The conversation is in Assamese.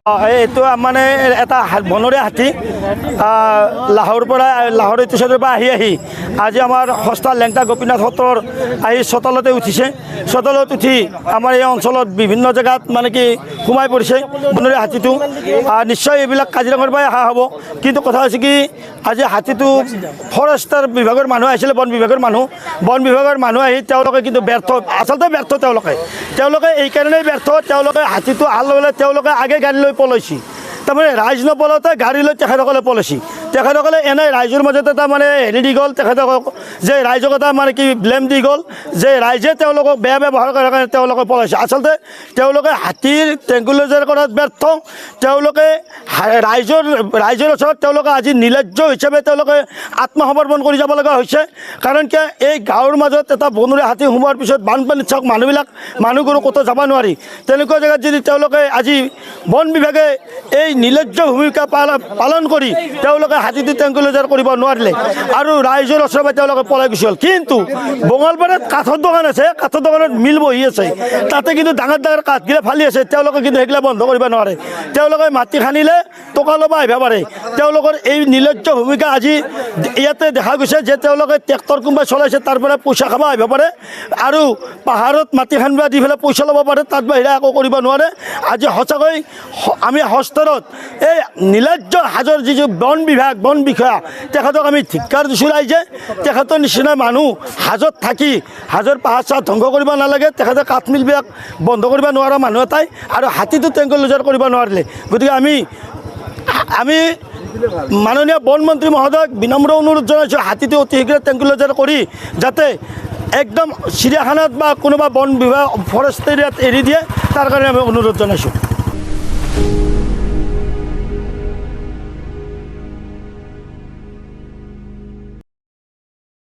এইটো মানে এটা বনৰীয়া হাতী লাহোৰ ষ্টেচনৰ পৰা আহি আজি আমাৰ সস্তা লেংটা গোপীনাথ সত্ৰৰ আহি চোতালতে উঠিছে। চোতালত উঠি আমাৰ এই অঞ্চলত বিভিন্ন জেগাত মানে কি সোমাই পৰিছে বনৰীয়া হাতীটো। নিশ্চয় এইবিলাক কাজিৰঙাৰ পৰাই অহা হ'ব, কিন্তু কথা হৈছে কি আজি হাতীটো ফৰেষ্টৰ বিভাগৰ মানুহ আহিছিলে, বন বিভাগৰ মানুহ আহি তেওঁলোকে কিন্তু ব্যৰ্থ, আচলতে ব্যৰ্থ তেওঁলোকে এইকাৰণেই ব্যৰ্থ, তেওঁলোকে হাতীটো আল ল'লে তেওঁলোকে আগে গাড়ী লৈ পলাইছে। তাৰমানে ৰাইজ নপলাওঁতে গাড়ী লৈ তেখেতসকলে পলাইছে। তেখেতসকলে এনে ৰাইজৰ মাজত এটা মানে হেৰি দি গ'ল, তেখেতসকল যে ৰাইজক এটা মানে কি ব্লেম দি গ'ল যে ৰাইজে তেওঁলোকক বেয়া ব্যৱহাৰ কৰাৰ কাৰণে তেওঁলোকে পলাইছে। আচলতে তেওঁলোকে হাতীৰ ট্ৰেংকুলাইজাৰ কৰাত ব্যৰ্থ, তেওঁলোকে ৰাইজৰ ওচৰত তেওঁলোকে আজি নিৰ্লজ্জ হিচাপে তেওঁলোকে আত্মসমৰ্পণ কৰি যাব লগা হৈছে। কাৰণ কিয় এই গাঁৱৰ মাজত এটা বনৰীয়া হাতী সোমোৱাৰ পিছত বানপানীত চাওক মানুহবোৰো ক'তো যাব নোৱাৰি। তেনেকুৱা জেগাত যদি তেওঁলোকে আজি বন বিভাগে এই নিৰ্লজ্জ ভূমিকা পালন কৰি তেওঁলোকে হাতীটো ট্ৰেংকুলাইজাৰ কৰিব নোৱাৰিলে আৰু ৰাইজৰ ওচৰত তেওঁলোকে পলাই গুচি গ'ল। কিন্তু বঙালপাৰাত কাঠৰ দোকান আছে, কাঠৰ দোকানত মিল বহি আছে, তাতে কিন্তু ডাঙৰ কাঠগিলা ফালি আছে, তেওঁলোকে কিন্তু সেইগিলা বন্ধ কৰিব নোৱাৰে। তেওঁলোকে মাটি খান্দিলে টকা ল'ব আহিব পাৰে। তেওঁলোকৰ এই নিৰ্লজ্জ ভূমিকা আজি ইয়াতে দেখা গৈছে যে তেওঁলোকে ট্ৰেক্টৰ কোনোবাই চলাইছে, তাৰ পৰা পইচা খাব আহিব পাৰে আৰু পাহাৰত মাটি খান্দিব দি পেলাই পইচা ল'ব পাৰে, তাত বাহিৰে একো কৰিব নোৱাৰে। আজি সঁচাকৈ আমি হস্তৰত এই নিৰ্লজ্জ হাজৰ যি বন বিষয়া তেখেতক আমি ধিক্কাৰ দিছোঁ। ৰাইজে তেখেতৰ নিচিনা মানুহ হাজত থাকি হাজৰ পাহাৰ চাহ ধ্বংস কৰিব নালাগে। তেখেতে কাঠমিলবিলাক বন্ধ কৰিব নোৱাৰা মানুহ এটাই আৰু হাতীটো ট্ৰেংকুলাইজাৰ কৰিব নোৱাৰিলে। গতিকে আমি মাননীয় বন মন্ত্ৰী মহোদয়ক বিনম্ৰ অনুৰোধ জনাইছোঁ, হাতীটো অতি শীঘ্ৰে ট্ৰেংকুলাইজাৰ কৰি যাতে একদম চিৰিয়াখানাত বা কোনোবা বন বিভাগ ফৰেষ্ট এৰিয়াত এৰি দিয়ে, তাৰ কাৰণে আমি অনুৰোধ জনাইছোঁ।